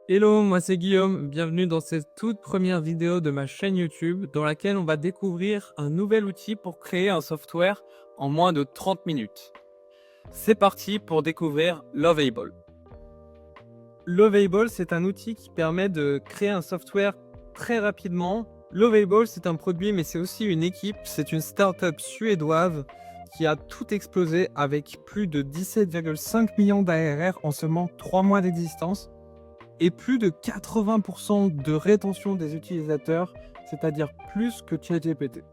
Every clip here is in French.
Hello, moi c'est Guillaume, bienvenue dans cette toute première vidéo de ma chaîne YouTube dans laquelle on va découvrir un nouvel outil pour créer un software en moins de 30 minutes. C'est parti pour découvrir Lovable. Lovable, c'est un outil qui permet de créer un software très rapidement. Lovable, c'est un produit mais c'est aussi une équipe, c'est une startup suédoise qui a tout explosé avec plus de 17,5 millions d'ARR en seulement 3 mois d'existence et plus de 80% de rétention des utilisateurs, c'est-à-dire plus que ChatGPT.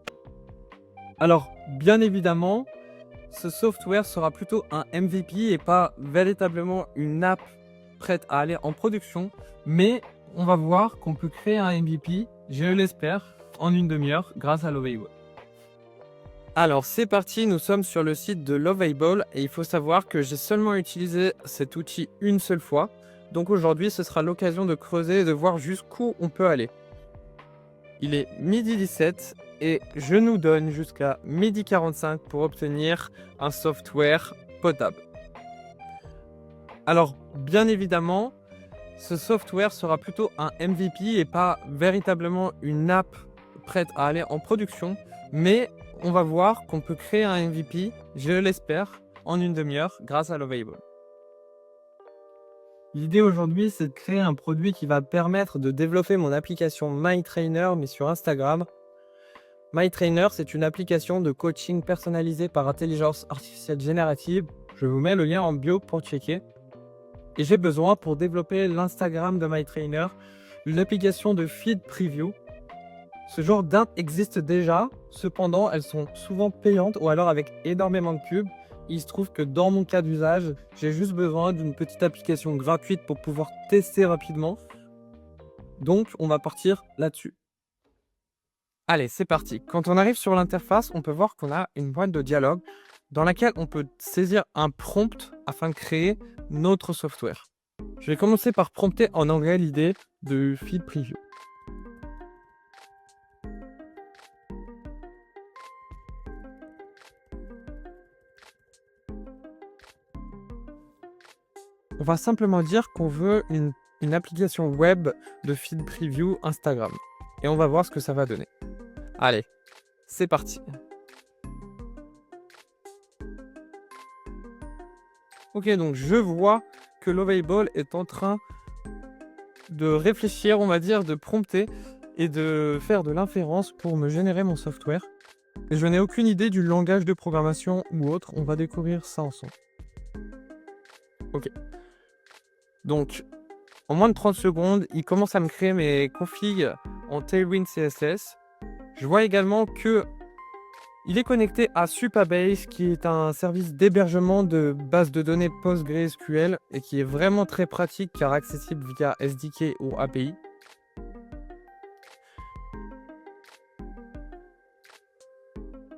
Alors, bien évidemment, ce software sera plutôt un MVP et pas véritablement une app prête à aller en production, mais on va voir qu'on peut créer un MVP, je l'espère, en une demi-heure grâce à Lovable. Alors c'est parti, nous sommes sur le site de Lovable et il faut savoir que j'ai seulement utilisé cet outil une seule fois. Donc aujourd'hui, ce sera l'occasion de creuser et de voir jusqu'où on peut aller. Il est midi 17 et je nous donne jusqu'à midi 45 pour obtenir un software potable. Alors bien évidemment, ce software sera plutôt un MVP et pas véritablement une app prête à aller en production, mais on va voir qu'on peut créer un MVP, je l'espère, en une demi-heure grâce à Lovable. L'idée aujourd'hui, c'est de créer un produit qui va permettre de développer mon application MyTrainer, mais sur Instagram. MyTrainer, c'est une application de coaching personnalisée par intelligence artificielle générative. Je vous mets le lien en bio pour checker. Et j'ai besoin, pour développer l'Instagram de MyTrainer, une application de feed preview. Ce genre d'app existe déjà, cependant elles sont souvent payantes ou alors avec énormément de pubs. Il se trouve que dans mon cas d'usage, j'ai juste besoin d'une petite application gratuite pour pouvoir tester rapidement. Donc on va partir là-dessus. Allez, c'est parti. Quand on arrive sur l'interface, on peut voir qu'on a une boîte de dialogue dans laquelle on peut saisir un prompt afin de créer notre software. Je vais commencer par prompter en anglais l'idée de feed preview. On va simplement dire qu'on veut une application web de feed preview Instagram. Et on va voir ce que ça va donner. Allez, c'est parti. Ok, donc je vois que Lovable est en train de réfléchir, on va dire, de prompter et de faire de l'inférence pour me générer mon software. Et je n'ai aucune idée du langage de programmation ou autre, on va découvrir ça ensemble. Ok. Donc, en moins de 30 secondes, il commence à me créer mes configs en Tailwind CSS. Je vois également que il est connecté à Supabase, qui est un service d'hébergement de base de données PostgreSQL et qui est vraiment très pratique car accessible via SDK ou API.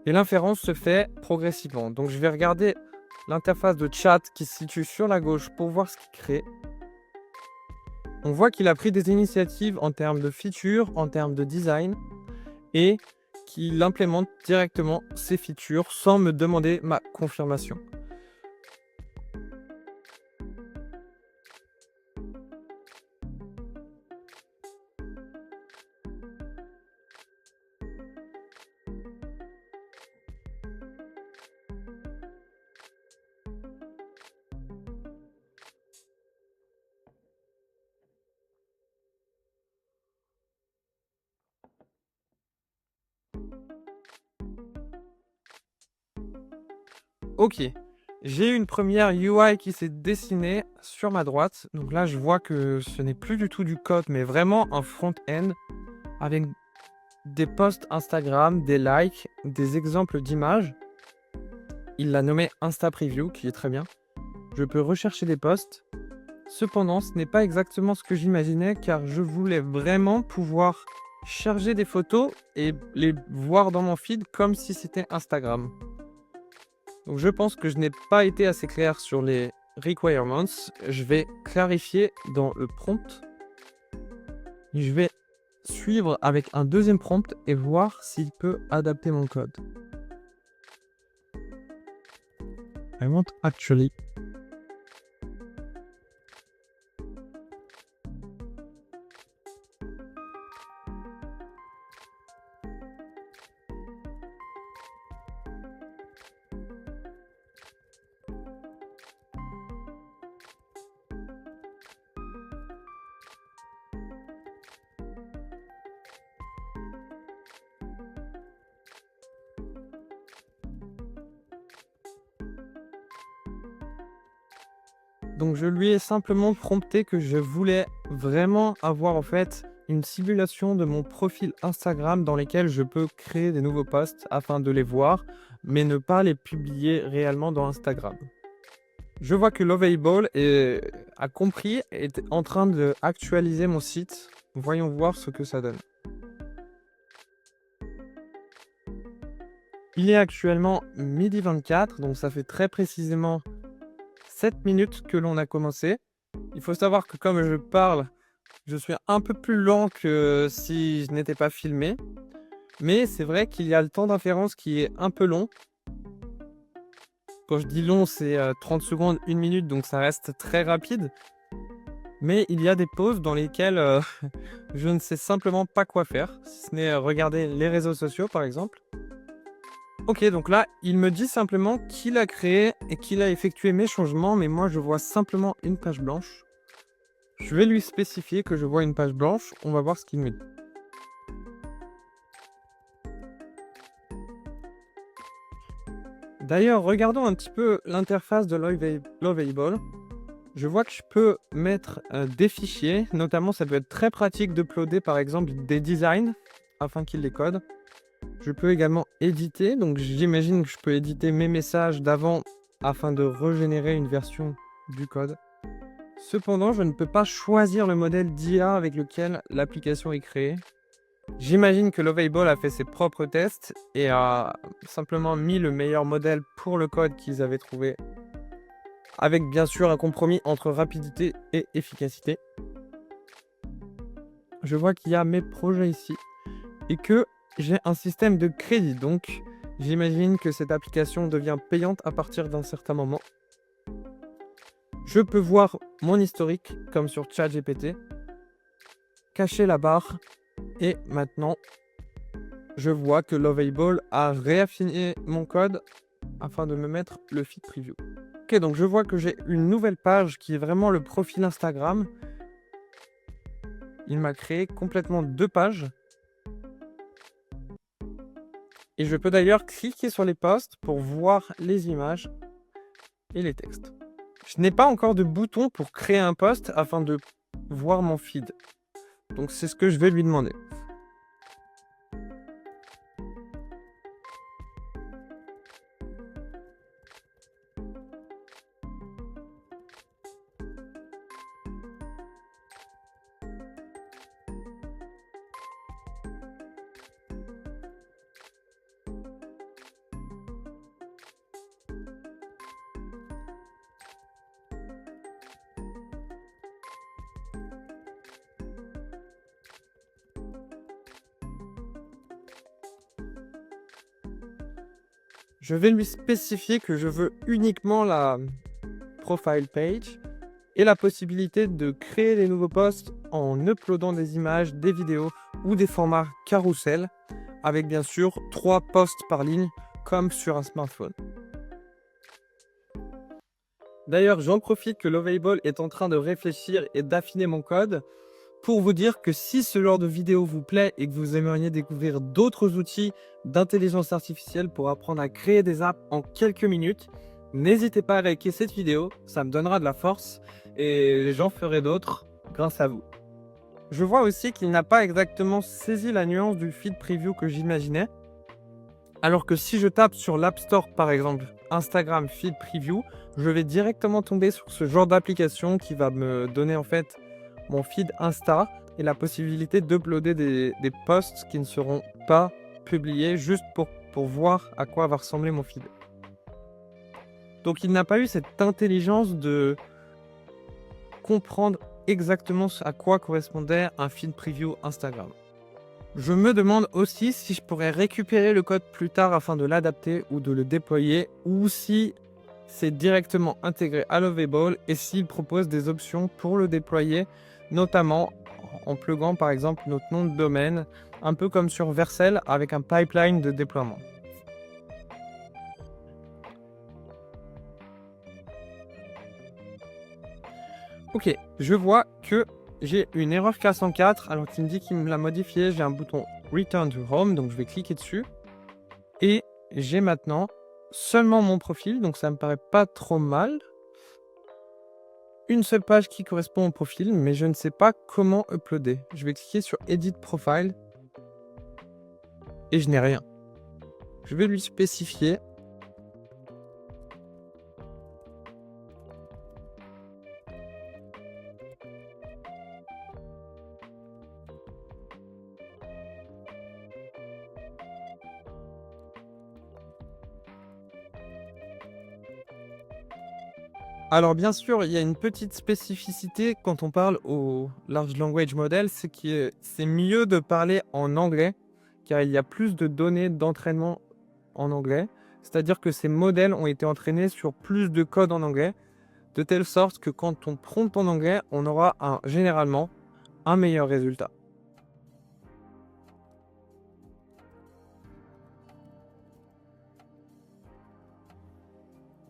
Et l'inférence se fait progressivement. Donc je vais regarder l'interface de chat qui se situe sur la gauche pour voir ce qu'il crée. On voit qu'il a pris des initiatives en termes de features, en termes de design, et qu'il implémente directement ces features sans me demander ma confirmation. Ok, j'ai une première UI qui s'est dessinée sur ma droite. Donc là, je vois que ce n'est plus du tout du code, mais vraiment un front-end avec des posts Instagram, des likes, des exemples d'images. Il l'a nommé Insta Preview, qui est très bien. Je peux rechercher des posts. Cependant, ce n'est pas exactement ce que j'imaginais, car je voulais vraiment pouvoir charger des photos et les voir dans mon feed comme si c'était Instagram. Donc je pense que je n'ai pas été assez clair sur les requirements. Je vais clarifier dans le prompt. Je vais suivre avec un deuxième prompt et voir s'il peut adapter mon code. I want actually. Donc je lui ai simplement prompté que je voulais vraiment avoir en fait une simulation de mon profil Instagram dans lesquels je peux créer des nouveaux posts afin de les voir, mais ne pas les publier réellement dans Instagram. Je vois que Lovable a compris et est en train d'actualiser mon site. Voyons voir ce que ça donne. Il est actuellement 12h24, donc ça fait très précisément 7 minutes que l'on a commencé. Il faut savoir que comme je parle, je suis un peu plus lent que si je n'étais pas filmé. Mais c'est vrai qu'il y a le temps d'inférence qui est un peu long. Quand je dis long, c'est 30 secondes, 1 minute, donc ça reste très rapide. Mais il y a des pauses dans lesquelles je ne sais simplement pas quoi faire, si ce n'est regarder les réseaux sociaux par exemple. Ok, donc là, il me dit simplement qu'il a créé et qu'il a effectué mes changements, mais moi je vois simplement une page blanche. Je vais lui spécifier que je vois une page blanche, on va voir ce qu'il me dit. D'ailleurs, regardons un petit peu l'interface de Lovable. Je vois que je peux mettre des fichiers, notamment ça peut être très pratique d'uploader par exemple des designs afin qu'il les code. Je peux également éditer, donc j'imagine que je peux éditer mes messages d'avant afin de régénérer une version du code. Cependant, je ne peux pas choisir le modèle d'IA avec lequel l'application est créée. J'imagine que Lovable a fait ses propres tests et a simplement mis le meilleur modèle pour le code qu'ils avaient trouvé, avec bien sûr un compromis entre rapidité et efficacité. Je vois qu'il y a mes projets ici et que j'ai un système de crédit, donc j'imagine que cette application devient payante à partir d'un certain moment. Je peux voir mon historique comme sur ChatGPT, cacher la barre et maintenant je vois que Lovable a réaffiné mon code afin de me mettre le feed preview. Ok, donc je vois que j'ai une nouvelle page qui est vraiment le profil Instagram. Il m'a créé complètement 2 pages. Et je peux d'ailleurs cliquer sur les posts pour voir les images et les textes. Je n'ai pas encore de bouton pour créer un post afin de voir mon feed. Donc c'est ce que je vais lui demander. Je vais lui spécifier que je veux uniquement la profile page et la possibilité de créer des nouveaux posts en uploadant des images, des vidéos ou des formats carousel avec bien sûr 3 posts par ligne comme sur un smartphone. D'ailleurs, j'en profite que Lovable est en train de réfléchir et d'affiner mon code pour vous dire que si ce genre de vidéo vous plaît et que vous aimeriez découvrir d'autres outils d'intelligence artificielle pour apprendre à créer des apps en quelques minutes, n'hésitez pas à liker cette vidéo, ça me donnera de la force et j'en ferai d'autres grâce à vous. Je vois aussi qu'il n'a pas exactement saisi la nuance du feed preview que j'imaginais, alors que si je tape sur l'App Store par exemple Instagram feed preview, je vais directement tomber sur ce genre d'application qui va me donner en fait mon feed Insta et la possibilité d'uploader des posts qui ne seront pas publiés juste pour voir à quoi va ressembler mon feed. Donc il n'a pas eu cette intelligence de comprendre exactement à quoi correspondait un feed preview Instagram. Je me demande aussi si je pourrais récupérer le code plus tard afin de l'adapter ou de le déployer, ou si c'est directement intégré à Lovable et s'il propose des options pour le déployer, notamment en pluguant par exemple notre nom de domaine, un peu comme sur Vercel avec un pipeline de déploiement. Ok, je vois que j'ai une erreur K104 alors qu'il me dit qu'il me l'a modifié. J'ai un bouton Return to Home, donc je vais cliquer dessus. Et j'ai maintenant seulement mon profil, donc ça me paraît pas trop mal. une seule page qui correspond au profil, mais je ne sais pas comment uploader. Je vais cliquer sur Edit Profile et je n'ai rien. Je vais lui spécifier. Alors bien sûr, il y a une petite spécificité quand on parle au Large Language Model, c'est que c'est mieux de parler en anglais, car il y a plus de données d'entraînement en anglais. C'est-à-dire que ces modèles ont été entraînés sur plus de code en anglais, de telle sorte que quand on prompte en anglais, on aura généralement un meilleur résultat.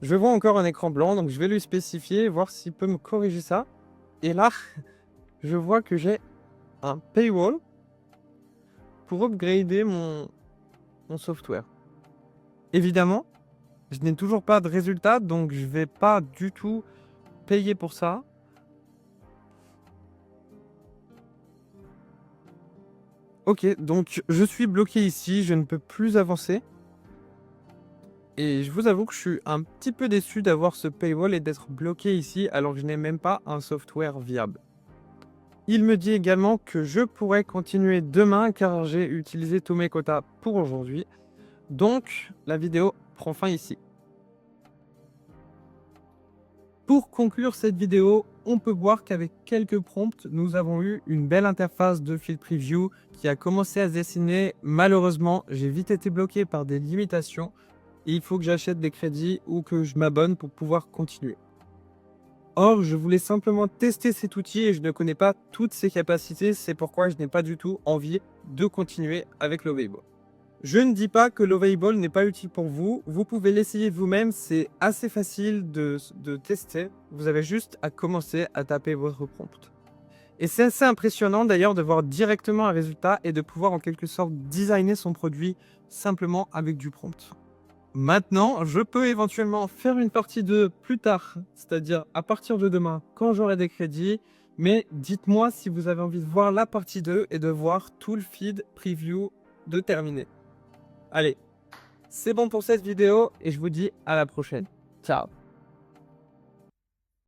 Je vois encore un écran blanc, donc je vais lui spécifier, voir s'il peut me corriger ça. Et là, je vois que j'ai un paywall pour upgrader mon software. Évidemment, je n'ai toujours pas de résultat, donc je vais pas du tout payer pour ça. Ok, donc je suis bloqué ici, je ne peux plus avancer. Et je vous avoue que je suis un petit peu déçu d'avoir ce paywall et d'être bloqué ici alors que je n'ai même pas un software viable. Il me dit également que je pourrais continuer demain car j'ai utilisé tous mes quotas pour aujourd'hui. Donc la vidéo prend fin ici. Pour conclure cette vidéo, on peut voir qu'avec quelques prompts, nous avons eu une belle interface de Field Preview qui a commencé à se dessiner. Malheureusement, j'ai vite été bloqué par des limitations. Il faut que j'achète des crédits ou que je m'abonne pour pouvoir continuer. Or, je voulais simplement tester cet outil et je ne connais pas toutes ses capacités. C'est pourquoi je n'ai pas du tout envie de continuer avec l'Ovable. Je ne dis pas que l'Ovable n'est pas utile pour vous. Vous pouvez l'essayer vous-même. C'est assez facile de tester. Vous avez juste à commencer à taper votre prompt. Et c'est assez impressionnant d'ailleurs de voir directement un résultat et de pouvoir en quelque sorte designer son produit simplement avec du prompt. Maintenant, je peux éventuellement faire une partie 2 plus tard, c'est-à-dire à partir de demain, quand j'aurai des crédits. Mais dites-moi si vous avez envie de voir la partie 2 et de voir tout le feed preview de terminer. Allez, c'est bon pour cette vidéo et je vous dis à la prochaine. Ciao.